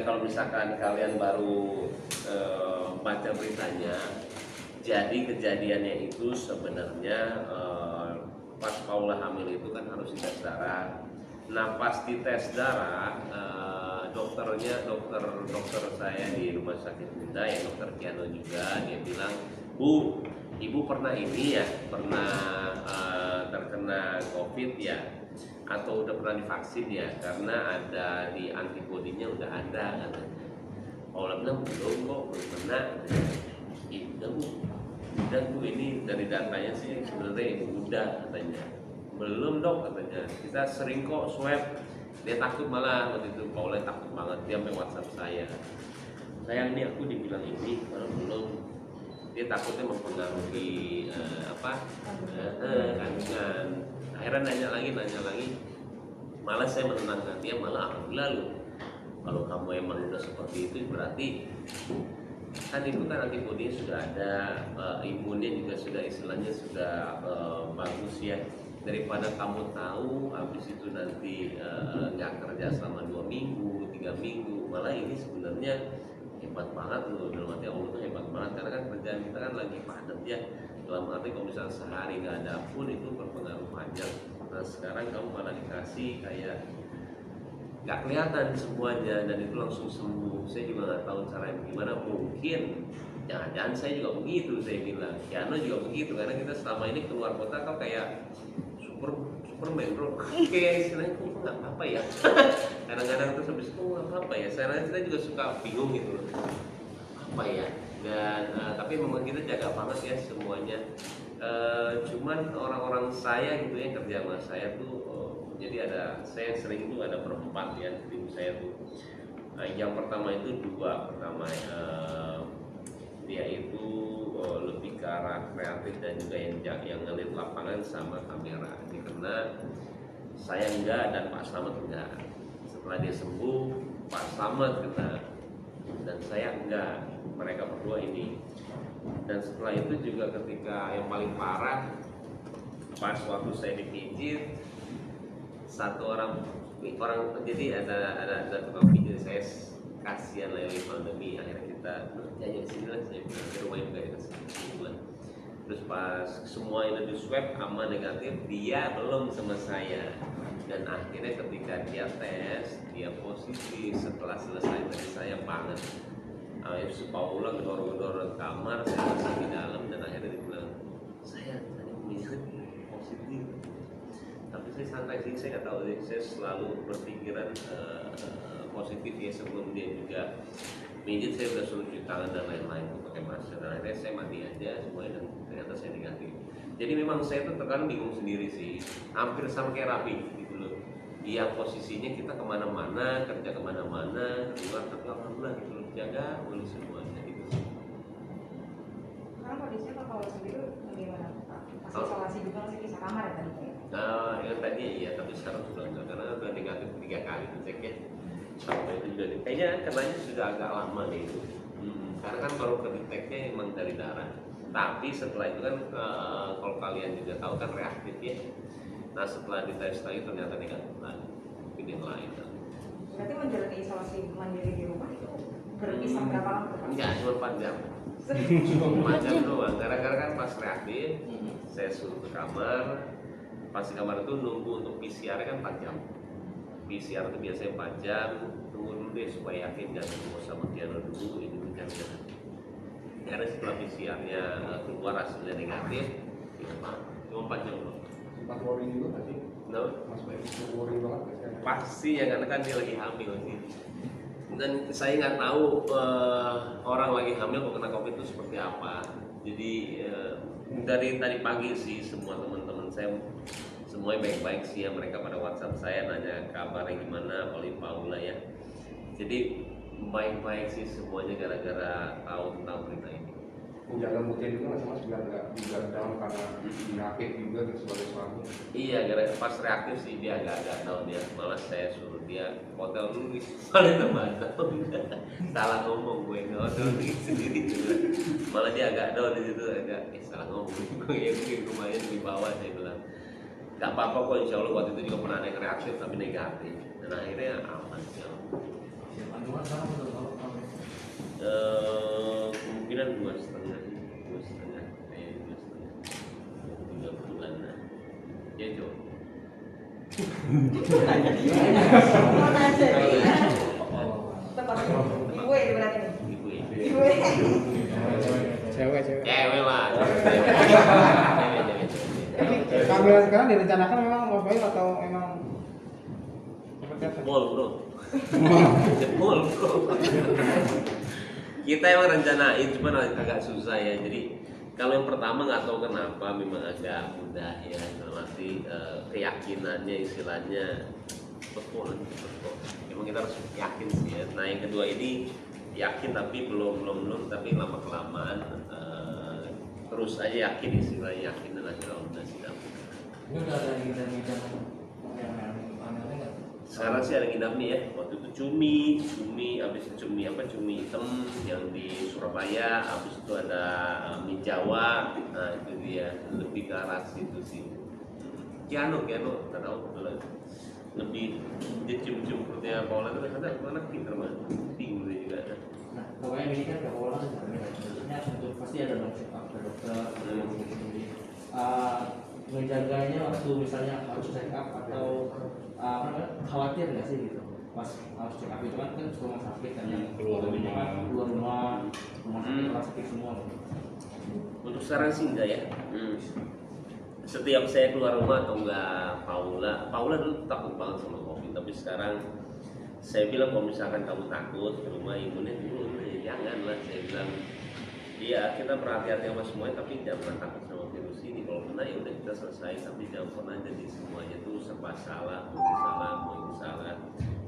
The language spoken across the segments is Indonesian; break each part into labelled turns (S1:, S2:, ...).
S1: kalau misalkan kalian baru baca beritanya, jadi kejadiannya itu sebenarnya pas Paula hamil itu kan harus dites darah. Nah pas dites darah, dokter saya di rumah sakit Bunda ya, dokter Kiano juga, dia bilang, Bu, ibu pernah ini ya, pernah terkena COVID ya, atau udah pernah divaksin ya, karena ada di antibodinya udah ada katanya. Paula bilang belum kok, belum pernah. Udah Bu, ini dari datanya sih sebenarnya udah katanya. Belum dok katanya, kita sering kok swab. Dia takut malah waktu itu, Paula takut banget, dia sampai WhatsApp saya. Sayang nih aku dibilang ini, kalau belum. Dia takutnya mempengaruhi kandungan. Akhirnya nanya lagi. Malah saya menenangkan dia, malah alhamdulillah loh. Kalau kamu emang udah seperti itu berarti kan itu kan antibodinya sudah ada, imunnya juga sudah istilahnya sudah bagus ya. Daripada kamu tahu habis itu nanti nggak kerja selama 2 minggu, 3 minggu, malah ini sebenarnya hebat banget loh, dalam arti Allah tuh hebat banget karena kan kerjaan kita kan lagi padat ya. Dalam arti kalau misalnya sehari nggak ada pun itu berpengaruh panjang. Nah sekarang kamu malah dikasih kayak nggak kelihatan semuanya dan itu langsung sembuh. Saya juga nggak tahu caranya gimana, mungkin jangan-jangan saya juga begitu, saya bilang Kiano juga begitu karena kita selama ini keluar kota kan kayak Superman bro, kayak istilahnya kok nggak apa-apa ya. Kadang-kadang terus habis itu nggak apa-apa ya. Saya juga suka bingung gitu loh, apa ya. Dan tapi memang kita jaga banget ya semuanya. Cuman orang-orang saya gitu ya, kerja sama saya tuh jadi saya sering itu ada berempat ya tim saya tuh. Yang pertama itu pertama dia itu lebih ke arah kreatif dan juga yang ngelit lapangan sama kamera. Ini karena saya enggak dan Pak Slamet enggak. Setelah dia sembuh, Pak Slamet kena dan saya enggak. Mereka berdua ini. Dan setelah itu juga ketika yang paling parah, pas waktu saya dipijit, satu orang jadi ada tukang pijit, saya kasihan lagi pandemi, akhirnya kita jajan di sini lah, saya bilang ke rumah juga ya sini. Terus pas semua ini di swab aman negatif, dia belum sama saya. Dan akhirnya ketika dia tes, dia positif. Setelah selesai tadi saya banget. Si Paula gedor-gedor kamar, saya masih di dalam dan akhirnya dia bilang, saya tadi positif. Tapi saya santai sih, saya nggak tahu sih, saya selalu berpikiran positif ya. Sebelum dia juga mijit saya udah suruh cuci tangan dan lain-lain, pakai masker, dan akhirnya saya mati aja semuanya dan ternyata saya negatif. Jadi memang saya tuh terkadang bingung sendiri sih, hampir sama kayak Rafi gitu loh. Dia posisinya kita kemana-mana, kerja kemana-mana, keluar tapi alhamdulillah gitu loh, jaga oleh semuanya gitu.
S2: Sekarang kondisinya kalau sendiri bagaimana Pak? Masih isolasi juga, masih pisah kamar ya tadi?
S1: Nah, yang tadi iya, tapi sekarang sudah enggak karena udah negatif 3 kali cek ya. Sampai itu juga kayaknya karenanya sudah agak lama nih itu. Karena kan baru kedeteknya emang dari darah. Tapi setelah itu kan kalau kalian juga tahu kan reaktif ya. Nah setelah dites lagi ternyata negatif lagi. Mungkin yang lain.
S2: Berarti menjalani isolasi mandiri di rumah itu berpisah berapa lama?
S1: Enggak, cuma 4 jam. 4 jam doang. Gara-gara kan pas reaktif, saya suruh ke kamar. Pas di kamar itu nunggu untuk PCR kan 4 jam. PCR itu biasanya 4 jam, tunggu dulu deh supaya yakin jangan ketemu sama Kiano dulu, ini jangan. Karena setelah PCR-nya keluar hasilnya negatif, cuma 4 jam loh.
S3: Sempat worry juga pasti.
S1: No?
S3: Mas Baik worry banget kan?
S1: Pasti ya, karena kan dia lagi hamil sih. Dan saya nggak tahu orang lagi hamil kok kena COVID itu seperti apa. Jadi dari tadi pagi sih semua teman-teman saya semuanya baik-baik sih ya, mereka pada WhatsApp saya nanya kabarnya gimana, apalagi Paula ya. Jadi baik-baik sih semuanya gara-gara tahu tentang berita ini.
S3: Menjaga moodnya juga nggak sama biar nggak juga down karena reaktif juga gitu sebagai suami.
S1: Iya, gara-gara pas reaktif sih dia agak-agak down ya. Malah saya suruh dia hotel dulu di sana salah ngomong gue nggak hotel sendiri juga. Malah dia agak down di situ, agak salah ngomong gue ya, mungkin rumahnya di bawah. Saya bilang nggak apa-apa kok, insya Allah waktu itu juga pernah ada yang reaktif tapi negatif dan akhirnya aman ya.
S4: persiapan gimana sekarang menurut kamu?
S1: Kemungkinan 2,5 kayak 2,5 3 bulan lah ya Jo.
S2: Mau nanya nih. Tepat. Gue berarti nih.
S1: Ibu ya
S2: Gue.
S5: Cewek.
S1: cewek lah
S5: Tapi kehamilan sekarang direncanakan memang Rafael atau emang seperti apa?
S1: jebol bro jebol bro kita emang rencanain cuman agak susah ya. Jadi kalau yang pertama nggak tahu kenapa memang agak mudah ya, berarti keyakinannya istilahnya betul. Emang kita harus yakin sih ya. Nah yang kedua ini yakin tapi belum tapi lama kelamaan terus aja yakin istilahnya yakin dan akhirnya udah sidang.
S4: Ini udah ada ngidam-ngidam yang aneh-aneh nggak?
S1: Sekarang sih ada ngidam nih ya. Waktu itu cumi, habis itu cumi hitam yang di Surabaya, habis itu ada mie Jawa. Nah itu dia lebih ke arah situ sih. Kiano, nggak tahu kebetulan lebih dia cium perutnya Paula itu ternyata anak pinter banget, tinggi juga.
S4: Nah, pokoknya ini kan gak pola kan sebenarnya untuk pasti ada dong check up ke dokter menjaganya waktu misalnya harus check up atau khawatir nggak sih gitu pas harus check up itu kan rumah sakit kan yang keluar rumah sakit rumah sakit semua gitu.
S1: Untuk sekarang sih enggak ya. Setiap saya keluar rumah atau enggak Paula dulu takut banget sama COVID, tapi sekarang saya bilang kalau misalkan kamu takut ke rumah ibunya dulu ya jangan lah. Saya bilang iya kita berhati-hati sama semuanya tapi jangan pernah takut sama virus ini. Kalau kena ya udah kita selesai, tapi jangan pernah jadi semuanya tuh serba salah, mau ini salah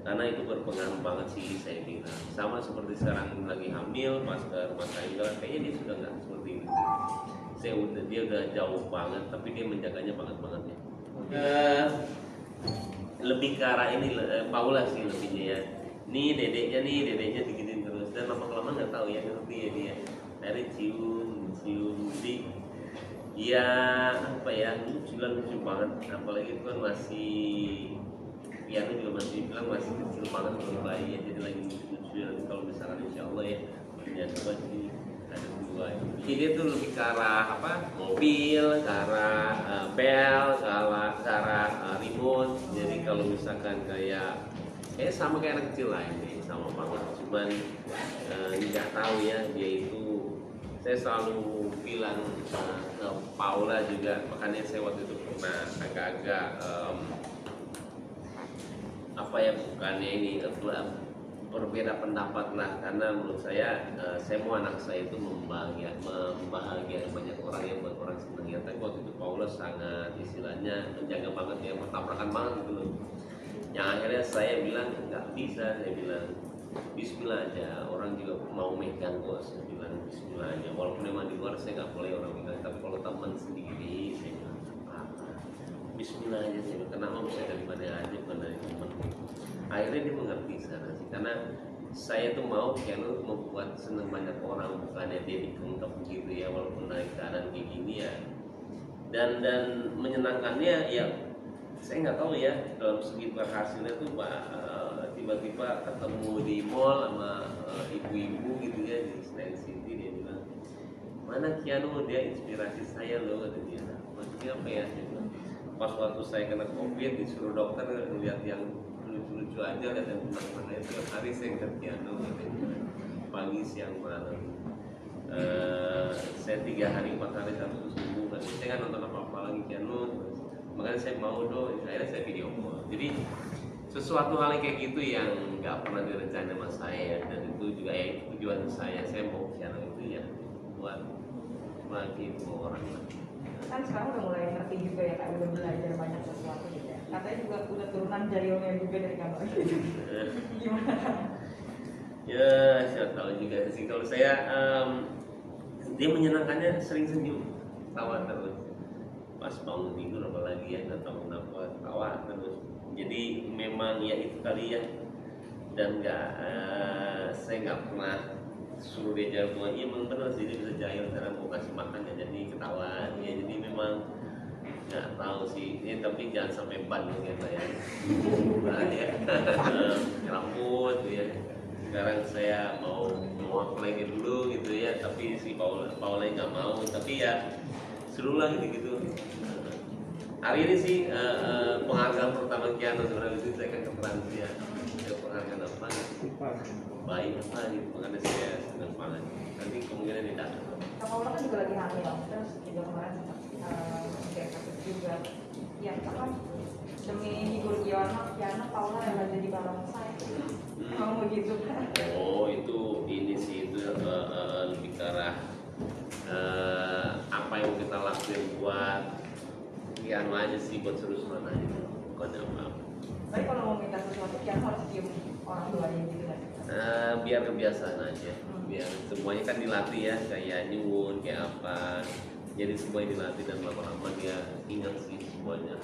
S1: karena itu berpengaruh banget sih. Saya bilang sama seperti sekarang lagi hamil pas ke rumah sakit kayaknya dia sudah nggak seperti itu. Dia udah jauh banget tapi dia menjaganya banget ya. Lebih ke arah ini Paula sih lebihnya ya. Nih dedeknya diginin terus dan lama-lama nggak tahu ya ngerti ya dia. Akhirnya cium di ya apa ya lucu banget, apalagi itu kan masih Piano juga masih bilang masih kecil banget belum bayi ya, jadi lagi lucu nanti kalau misalkan insya Allah ya punya dua jadi ada dua. Jadi dia tuh lebih ke arah apa mobil, ke arah bel, ke arah remote. Jadi kalau misalkan kayak sama kayak anak kecil lah ini sama banget, cuman nggak tahu ya dia itu. Saya selalu bilang ke Paula juga, makanya saya waktu itu pernah agak-agak apa ya bukannya ini berbeda pendapat lah, karena menurut saya mau anak saya itu membahagiakan banyak orang yang buat orang senang ya. Tapi waktu itu Paula sangat istilahnya menjaga banget ya, bertabrakan banget gitu loh. Yang akhirnya saya bilang nggak bisa, saya bilang Bismillah aja, orang juga mau megang kok. Saya bilang Bismillah aja, walaupun memang di luar saya nggak boleh orang megang, tapi kalau teman sendiri saya bilang apa Bismillah aja, saya bilang kenapa bisa dari mana aja bukan dari teman. Akhirnya dia mengerti sana sih, karena saya tuh mau channel membuat seneng banyak orang, bukannya dia dikengkep gitu ya, walaupun naik keadaan kayak gini ya. Dan menyenangkannya ya saya nggak tahu ya dalam segi berhasilnya tuh tiba-tiba ketemu di mall sama ibu-ibu gitu ya di Senayan City, dia bilang mana Kiano, dia inspirasi saya loh kata dia. Maksudnya apa ya, pas waktu saya kena COVID disuruh dokter ngeliat yang lucu-lucu aja, lihat yang menang-menang itu tiap hari saya ngeliat Kiano pagi siang malam. Saya 3 hari 4 hari satu sembuh, saya nggak nonton apa-apa lagi Kiano, makanya saya mau akhirnya saya video call. Jadi sesuatu hal yang kayak gitu yang nggak pernah direncanain sama saya, dan itu juga ya tujuan saya mau Kiano itu ya buat bagi orang lah.
S2: Kan sekarang udah mulai ngerti juga ya Kak, udah belajar banyak sesuatu gitu ya. Katanya juga udah turunan Jarionya juga dari gambar. Gimana?
S1: Ya saya tahu juga sih, kalau saya dia menyenangkannya sering senyum, tawa terus. Pas bangun tidur apalagi ya nggak tahu kenapa tawa terus. Jadi memang ya itu kali ya, dan saya nggak pernah suruh dia jahil bunga. Iya memang benar sih dia bisa jahil, karena mau kasih makan ya jadi ketawa ya. Jadi memang nggak tahu sih ya, tapi jangan sampai ban gitu ya, rambut ya sekarang saya mau apply dulu gitu ya, tapi si Paula nggak mau, tapi ya seru lah gitu. Hari ini sih penghargaan pertama Kiano sebenarnya itu saya kan ke Francia, penghargaan apa? Baik apa gitu, makanya saya senang banget. Nanti kemungkinan tidak.
S2: Kak Paula kan juga lagi hamil, terus juga kemarin kayak kasus juga. Ya kan demi hibur Kiana, Paula yang lagi jadi barongsai. Mau begitu kan?
S1: Oh itu ini sih itu lebih ke arah apa yang kita lakuin buat Kiano aja sih, buat seru-seruan aja, bukan apa.
S2: Tapi kalau mau minta sesuatu Kiana harus cium orang tuanya gitu kan?
S1: Biar kebiasaan aja, biar semuanya kan dilatih ya, kayak nyuwun kayak apa, jadi semuanya dilatih dan lama-lama dia ingat sih semuanya.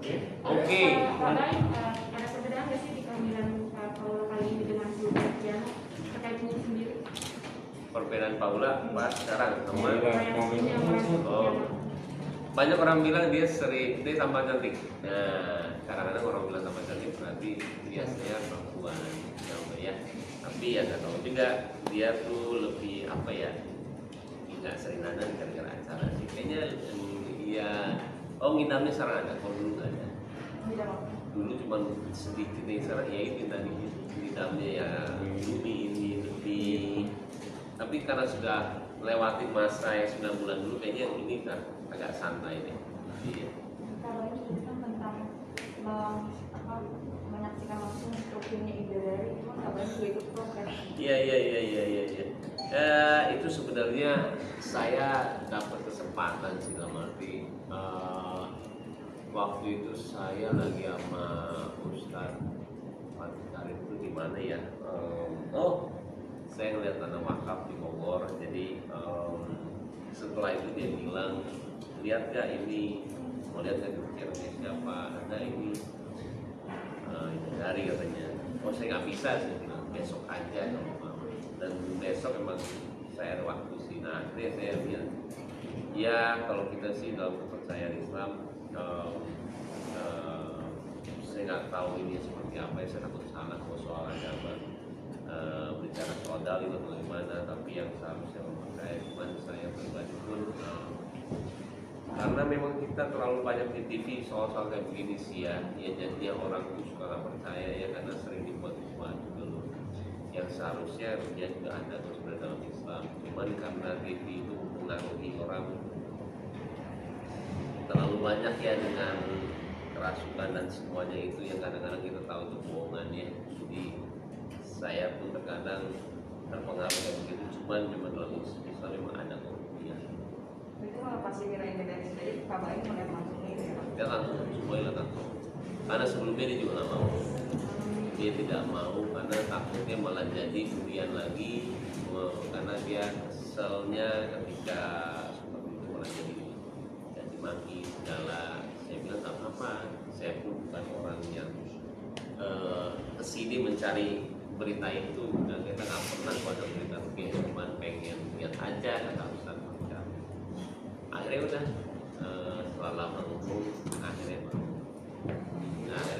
S1: Oke.
S6: Ada perbedaan nggak sih di kehamilan Paula kali ini dengan sebelumnya Kiano terkait ini sendiri?
S1: Perbedaan Paula pas sekarang sama
S6: Reaksinya
S1: oh, banyak orang bilang dia tambah cantik. Nah, kadang-kadang orang bilang tambah cantik berarti biasanya perempuan ya. Tapi ya nggak tahu juga, dia tuh lebih apa ya, nggak sering ada gara-gara acara sih. Kayaknya ya ngidamnya sekarang ada, kalau dulu nggak ada. Dulu cuma sedikit nih sekarang ya itu tadi ngidamnya ya ini lebih. Tapi karena sudah lewatin masa yang 9 bulan dulu, kayaknya ini kan agak santai deh. Iya.
S2: Kalau ini kan tentang menyaksikan langsung rutinnya Bidadari, itu kabarnya juga ikut progres.
S1: Iya. Itu sebenarnya saya dapat kesempatan sih, dalam arti waktu itu saya lagi sama Ustaz Fatkar itu di mana ya? Saya ngeliat tanah wakaf di Bogor, jadi setelah itu dia bilang, lihat gak ini, mau lihat gak kira-kira siapa, ada ini dari katanya. Saya nggak bisa sih, besok aja kalau mau. Dan besok emang saya ada waktu sih. Nah akhirnya saya lihat, ya kalau kita sih dalam kepercayaan Islam, saya nggak tahu ini seperti apa ya, saya takut salah kalau soal agama. Bicara soal dalil atau gimana, tapi yang seharusnya mempercayai cuman saya pribadi pun karena memang kita terlalu banyak di TV soal-soal kayak begini sih ya jadinya orang tuh suka nggak percaya ya, karena sering dibuat-buat dulu yang seharusnya dia juga ada terus dalam Islam, cuman karena TV itu mengaruhi orang terlalu banyak ya dengan kerasukan dan semuanya itu yang kadang-kadang kita tahu itu bohongan ya. Jadi saya pun terkadang terpengaruh kayak begitu, cuman memang dalam Islam memang ada korupsi ya.
S2: Itu kalau pasti kirain dari sendiri, kabarnya melihat langsung itu ya?
S1: Dia langsung, semuanya langsung. Karena sebelumnya dia juga nggak mau. Dia tidak mau karena takutnya malah jadi kemudian lagi, karena dia keselnya ketika seperti itu malah jadi maki segala. Saya bilang nggak apa-apa, saya pun bukan orang yang kesini mencari berita itu, dan kita nggak pernah pada berita begini, cuma pengen lihat aja kata Ustaz Fatkar. Akhirnya udah setelah lama ngomong akhirnya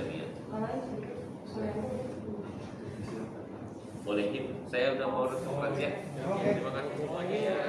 S1: lihat. Boleh, saya udah mau rekomendasi ya. Terima kasih semuanya ya.